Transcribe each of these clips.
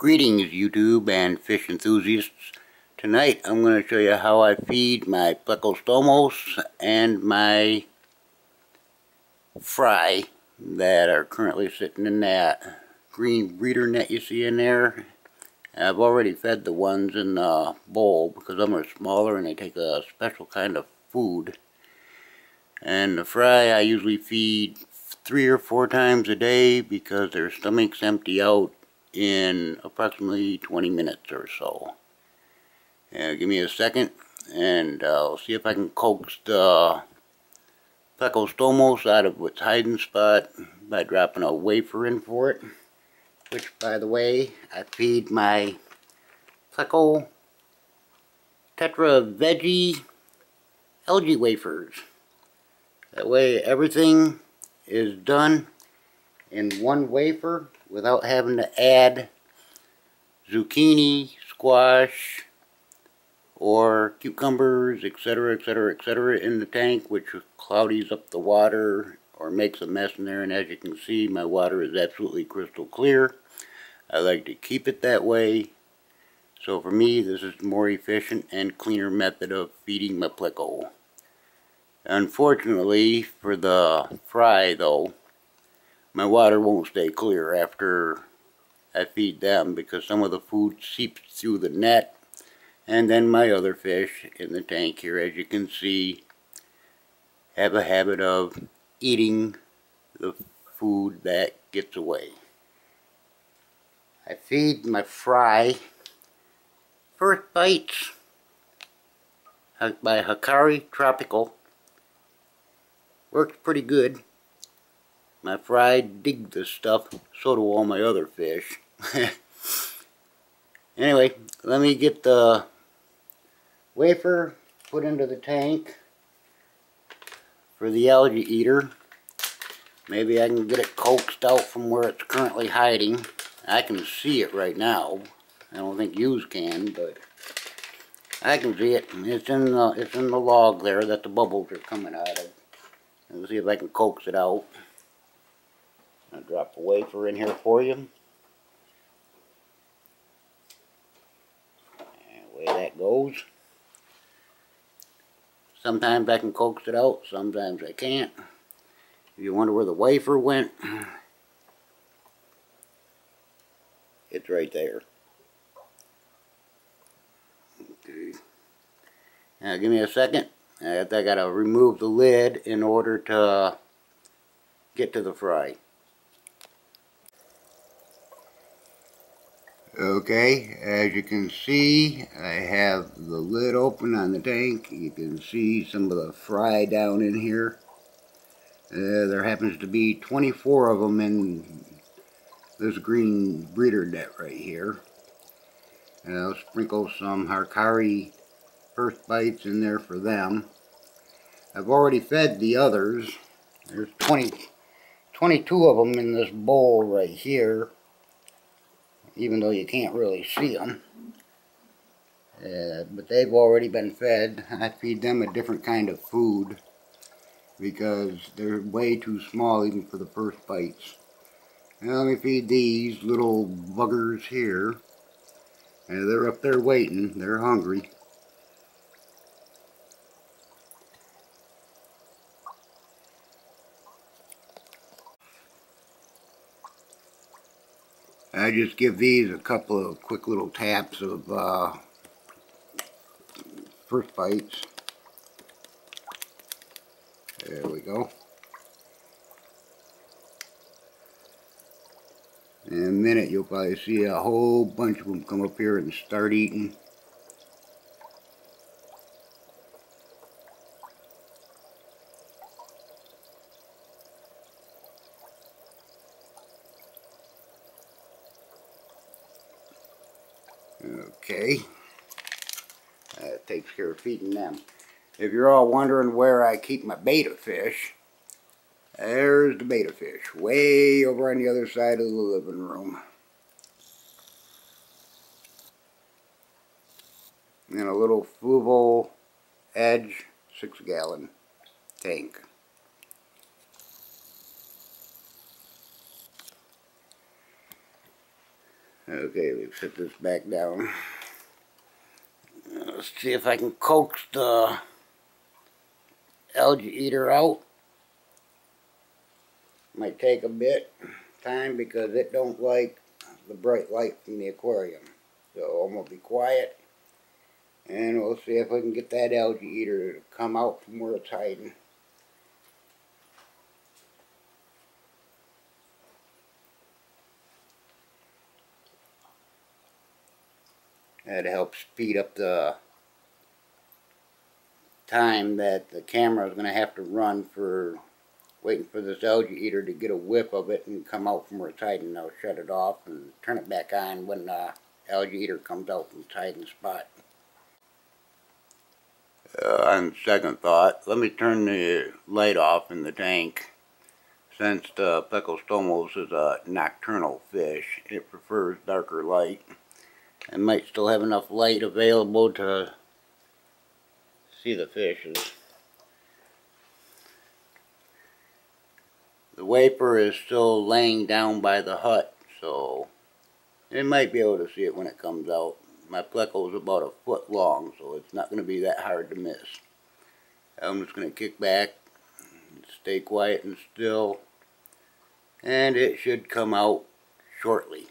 Greetings YouTube and fish enthusiasts. Tonight I'm going to show you how I feed my Plecostomus and my fry that are currently sitting in that green breeder net you see in there. I've already fed the ones in the bowl because them are smaller and they take a special kind of food. And the fry I usually feed 3 or 4 times a day because their stomachs empty out in approximately 20 minutes or so. Give me a second and I'll see if I can coax the Plecostomus out of its hiding spot by dropping a wafer in for it, which, by the way, I feed my Pleco Tetra Veggie algae wafers. That way everything is done in one wafer without having to add zucchini, squash, or cucumbers, etc., etc., etc. in the tank, which cloudies up the water or makes a mess in there. And as you can see, my water is absolutely crystal clear. I like to keep it that way. So for me, this is a more efficient and cleaner method of feeding my Pleco. Unfortunately for the fry though, my water won't stay clear after I feed them because some of the food seeps through the net, and then my other fish in the tank here, as you can see, have a habit of eating the food that gets away. I feed my fry first bites by Hikari Tropical. Works pretty good. My fry dig this stuff, so do all my other fish. Anyway, let me get the wafer put into the tank for the algae eater. Maybe I can get it coaxed out from where it's currently hiding. I can see it right now. I don't think yous can, but I can see it. It's in the log there that the bubbles are coming out of. Let's see if I can coax it out. I'll drop a wafer in here for you. And away that goes. Sometimes I can coax it out, sometimes I can't. If you wonder where the wafer went, it's right there. Okay. Now give me a second. I gotta remove the lid in order to get to the fry. Okay, as you can see, I have the lid open on the tank. You can see some of the fry down in here. There happens to be 24 of them in this green breeder net right here. And I'll sprinkle some Hikari first bites in there for them. I've already fed the others. There's 22 of them in this bowl right here, even though you can't really see them. But they've already been fed. I feed them a different kind of food because they're way too small even for the first bites. Now let me feed these little buggers here. And they're up there waiting. They're hungry. I just give these a couple of quick little taps of first bites. There we go. In a minute you'll probably see a whole bunch of them come up here and start eating. Okay, that takes care of feeding them. If you're all wondering where I keep my betta fish, there's the betta fish, way over on the other side of the living room. In a little Fuvo Edge 6-gallon tank. Okay, let's set this back down. Let's see if I can coax the algae eater out. Might take a bit time because it don't like the bright light from the aquarium. So I'm going to be quiet and we'll see if we can get that algae eater to come out from where it's hiding. That'll help speed up the time that the camera is going to have to run for waiting for this algae eater to get a whiff of it and come out from where it's hiding. I'll shut it off and turn it back on when the algae eater comes out from its hiding spot. On second thought, let me turn the light off in the tank. Since the Plecostomus is a nocturnal fish, it prefers darker light. I might still have enough light available to see the fishes. The wafer is still laying down by the hut, so it might be able to see it when it comes out. My pleco is about 1 foot long, so it's not going to be that hard to miss. I'm just going to kick back, stay quiet and still, and it should come out shortly.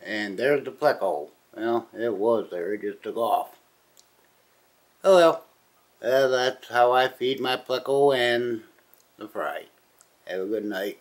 And there's the pleco. Well, it was there, it just took off. Oh well, that's how I feed my pleco and the fry. Have a good night.